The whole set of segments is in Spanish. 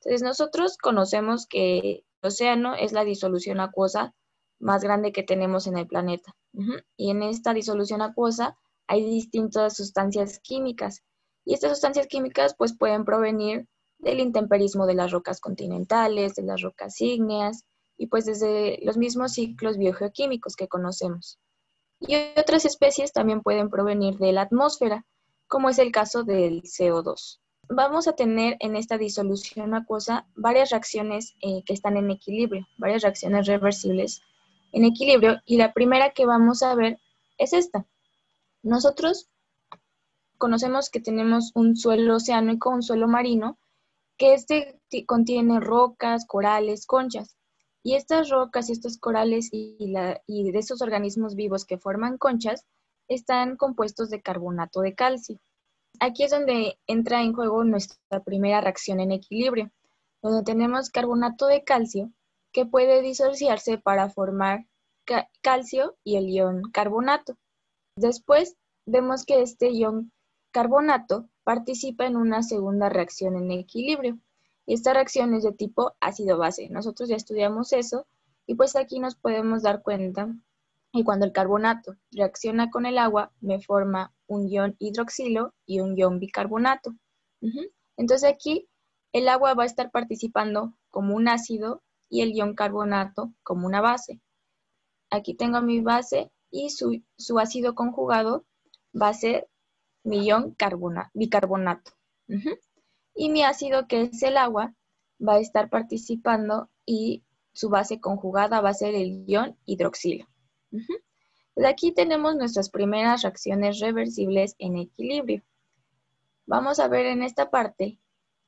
Entonces nosotros conocemos que el océano es la disolución acuosa más grande que tenemos en el planeta. Y en esta disolución acuosa hay distintas sustancias químicas. Y estas sustancias químicas pues pueden provenir del intemperismo de las rocas continentales, de las rocas ígneas y pues desde los mismos ciclos biogeoquímicos que conocemos. Y otras especies también pueden provenir de la atmósfera, como es el caso del CO2. Vamos a tener en esta disolución acuosa varias reacciones que están en equilibrio, varias reacciones reversibles en equilibrio, y la primera que vamos a ver es esta. Nosotros conocemos que tenemos un suelo oceánico, un suelo marino, que contiene rocas, corales, conchas. Y estas rocas, estos corales y de estos organismos vivos que forman conchas están compuestos de carbonato de calcio. Aquí es donde entra en juego nuestra primera reacción en equilibrio, donde tenemos carbonato de calcio que puede disociarse para formar calcio y el ion carbonato. Después vemos que este ion carbonato participa en una segunda reacción en equilibrio. Y esta reacción es de tipo ácido-base. Nosotros ya estudiamos eso y pues aquí nos podemos dar cuenta que cuando el carbonato reacciona con el agua me forma un ion hidroxilo y un ion bicarbonato. Entonces aquí el agua va a estar participando como un ácido y el ion carbonato como una base. Aquí tengo mi base y su ácido conjugado va a ser mi ion bicarbonato. Y mi ácido, que es el agua, va a estar participando y su base conjugada va a ser el ion hidroxilo. Pues aquí tenemos nuestras primeras reacciones reversibles en equilibrio. Vamos a ver en esta parte,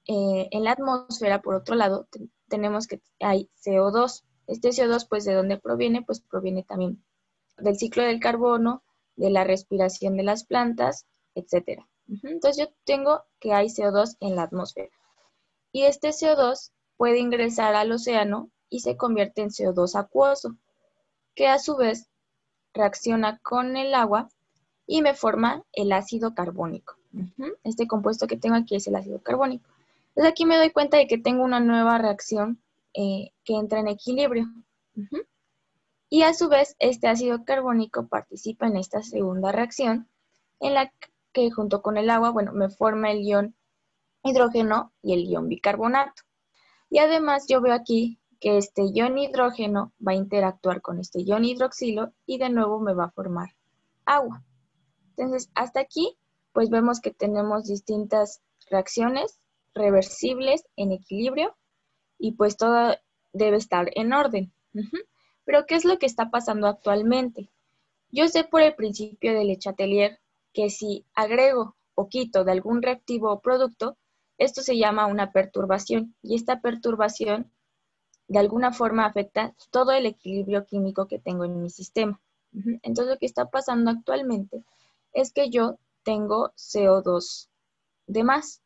en la atmósfera, por otro lado, tenemos que hay CO2. Este CO2, pues, ¿de dónde proviene? Pues proviene también del ciclo del carbono, de la respiración de las plantas, etc. Entonces yo tengo que hay CO2 en la atmósfera. Y este CO2 puede ingresar al océano y se convierte en CO2 acuoso, que a su vez reacciona con el agua y me forma el ácido carbónico. Este compuesto que tengo aquí es el ácido carbónico. Entonces aquí me doy cuenta de que tengo una nueva reacción que entra en equilibrio. Y a su vez, este ácido carbónico participa en esta segunda reacción, en la que junto con el agua, bueno, me forma el ion hidrógeno y el ion bicarbonato. Y además yo veo aquí que este ion hidrógeno va a interactuar con este ion hidroxilo y de nuevo me va a formar agua. Entonces, hasta aquí, pues vemos que tenemos distintas reacciones reversibles en equilibrio y pues todo debe estar en orden. Pero, ¿qué es lo que está pasando actualmente? Yo sé por el principio de Le Chatelier que si agrego o quito de algún reactivo o producto, esto se llama una perturbación y esta perturbación de alguna forma afecta todo el equilibrio químico que tengo en mi sistema. Entonces, lo que está pasando actualmente es que yo tengo CO2 de más.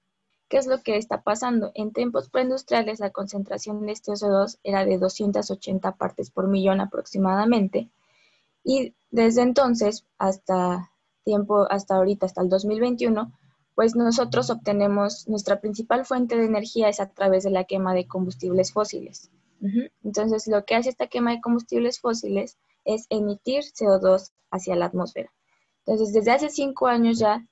¿Qué es lo que está pasando? En tiempos preindustriales, la concentración de este CO2 era de 280 partes por millón aproximadamente. Y desde entonces hasta ahorita, hasta el 2021, pues nosotros obtenemos, nuestra principal fuente de energía es a través de la quema de combustibles fósiles. Entonces, lo que hace esta quema de combustibles fósiles es emitir CO2 hacia la atmósfera. Entonces, desde hace 5 años ya,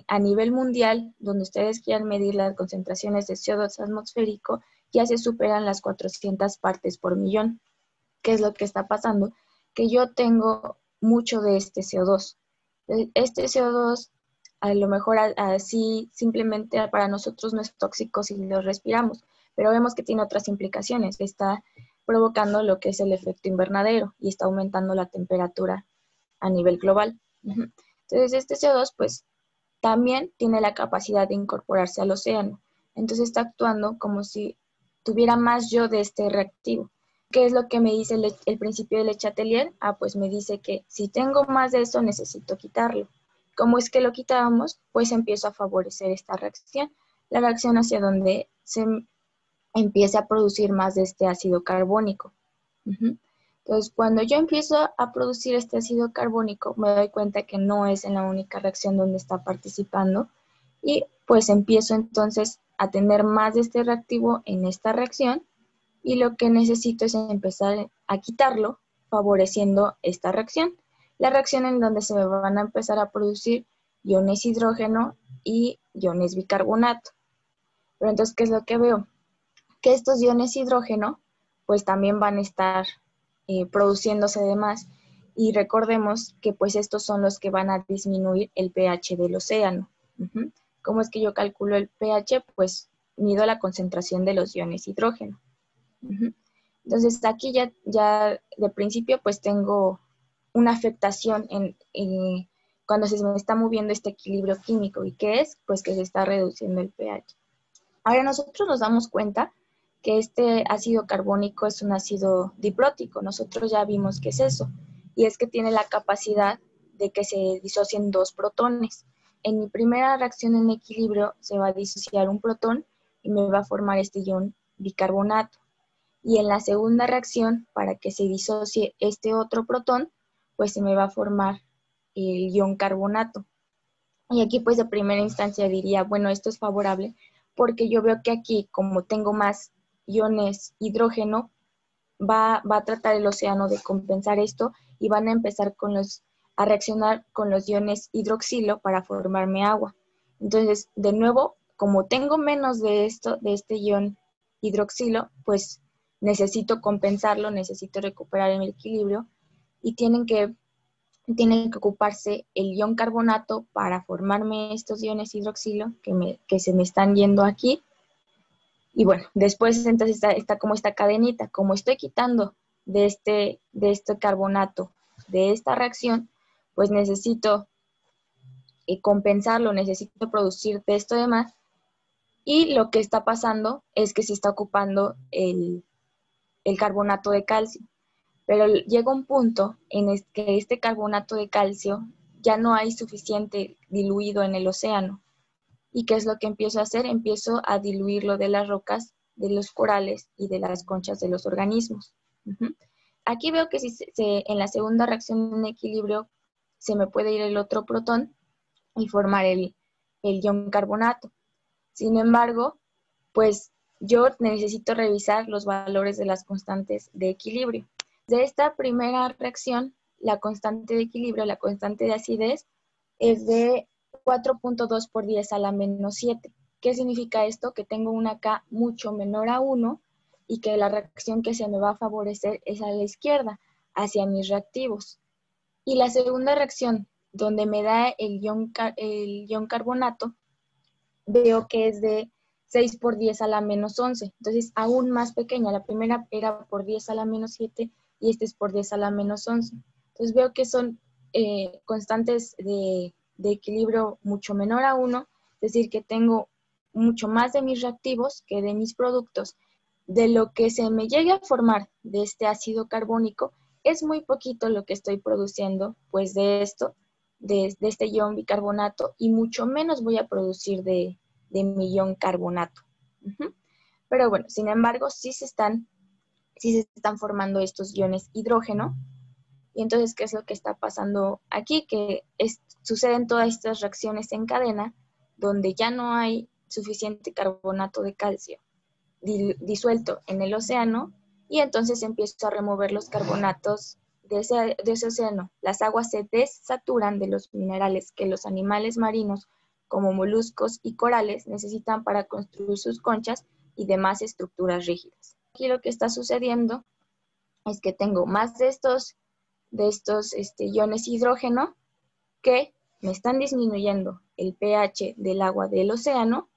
a nivel mundial, donde ustedes quieran medir las concentraciones de CO2 atmosférico, ya se superan las 400 partes por millón. ¿Qué es lo que está pasando? Que yo tengo mucho de este CO2. Este CO2 a lo mejor así simplemente para nosotros no es tóxico si lo respiramos, pero vemos que tiene otras implicaciones. Está provocando lo que es el efecto invernadero y está aumentando la temperatura a nivel global. Entonces este CO2 pues también tiene la capacidad de incorporarse al océano. Entonces está actuando como si tuviera más yo de este reactivo. ¿Qué es lo que me dice el principio de Le Chatelier? Pues me dice que si tengo más de eso necesito quitarlo. ¿Cómo es que lo quitábamos? Pues empiezo a favorecer esta reacción, la reacción hacia donde se empiece a producir más de este ácido carbónico. Entonces, cuando yo empiezo a producir este ácido carbónico, me doy cuenta que no es en la única reacción donde está participando y pues empiezo entonces a tener más de este reactivo en esta reacción y lo que necesito es empezar a quitarlo favoreciendo esta reacción. La reacción en donde se me van a empezar a producir iones hidrógeno y iones bicarbonato. Pero entonces, ¿qué es lo que veo? Que estos iones hidrógeno pues también van a estar produciéndose de más y recordemos que pues estos son los que van a disminuir el pH del océano. ¿Cómo es que yo calculo el pH? Pues mido la concentración de los iones hidrógeno. Entonces aquí ya de principio pues tengo una afectación cuando se me está moviendo este equilibrio químico. ¿Y qué es? Pues que se está reduciendo el pH. Ahora nosotros nos damos cuenta que este ácido carbónico es un ácido diprótico. Nosotros ya vimos qué es eso. Y es que tiene la capacidad de que se disocien dos protones. En mi primera reacción en equilibrio se va a disociar un protón y me va a formar este ion bicarbonato. Y en la segunda reacción, para que se disocie este otro protón, pues se me va a formar el ion carbonato. Y aquí pues de primera instancia diría, bueno, esto es favorable porque yo veo que aquí, como tengo más iones hidrógeno, va a tratar el océano de compensar esto y van a empezar a reaccionar con los iones hidroxilo para formarme agua. Entonces, de nuevo, como tengo menos de este ion hidroxilo, pues necesito compensarlo, necesito recuperar el equilibrio y tienen que ocuparse el ion carbonato para formarme estos iones hidroxilo que se me están yendo aquí. Y bueno, después entonces está como esta cadenita. Como estoy quitando de este carbonato de esta reacción, pues necesito compensarlo, necesito producir de esto demás. Y lo que está pasando es que se está ocupando el carbonato de calcio. Pero llega un punto en el que este carbonato de calcio ya no hay suficiente diluido en el océano. ¿Y qué es lo que empiezo a hacer? Empiezo a diluirlo de las rocas, de los corales y de las conchas de los organismos. Aquí veo que en la segunda reacción en equilibrio se me puede ir el otro protón y formar el ion carbonato. Sin embargo, pues yo necesito revisar los valores de las constantes de equilibrio. De esta primera reacción, la constante de equilibrio, la constante de acidez, es de 4.2 por 10 a la menos 7. ¿Qué significa esto? Que tengo una K mucho menor a 1 y que la reacción que se me va a favorecer es a la izquierda, hacia mis reactivos. Y la segunda reacción, donde me da el ion carbonato, veo que es de 6 por 10 a la menos 11. Entonces, aún más pequeña. La primera era por 10 a la menos 7 y este es por 10 a la menos 11. Entonces, veo que son constantes de equilibrio mucho menor a 1, es decir, que tengo mucho más de mis reactivos que de mis productos. De lo que se me llegue a formar de este ácido carbónico, es muy poquito lo que estoy produciendo, pues de esto, de este ion bicarbonato, y mucho menos voy a producir de mi ion carbonato. Pero bueno, sin embargo, sí se están formando estos iones hidrógeno. Y entonces, ¿qué es lo que está pasando aquí? Que suceden todas estas reacciones en cadena donde ya no hay suficiente carbonato de calcio disuelto en el océano y entonces empiezo a remover los carbonatos de ese océano. Las aguas se desaturan de los minerales que los animales marinos como moluscos y corales necesitan para construir sus conchas y demás estructuras rígidas. Aquí lo que está sucediendo es que tengo más de estos iones hidrógeno que me están disminuyendo el pH del agua del océano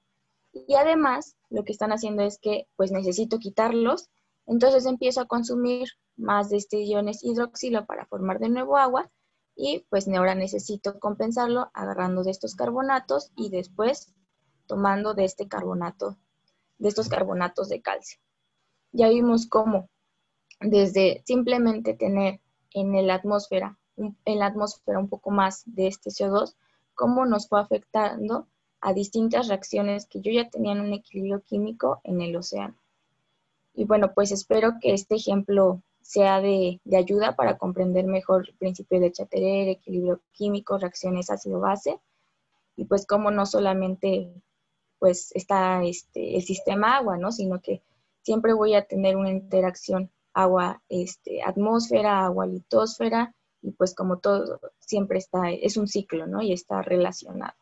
y además lo que están haciendo es que pues necesito quitarlos, entonces empiezo a consumir más de iones hidroxilo para formar de nuevo agua y pues ahora necesito compensarlo agarrando de estos carbonatos y después tomando de estos carbonatos de calcio. Ya vimos cómo desde simplemente tener en la atmósfera un poco más de este CO2, cómo nos fue afectando a distintas reacciones que yo ya tenía en un equilibrio químico en el océano. Y bueno, pues espero que este ejemplo sea de ayuda para comprender mejor el principio de Chaterer, equilibrio químico, reacciones ácido-base. Y pues como no solamente pues está el sistema agua, ¿no? Sino que siempre voy a tener una interacción agua, atmósfera, agua, litosfera, y pues como todo siempre está, es un ciclo, ¿no? Y está relacionado.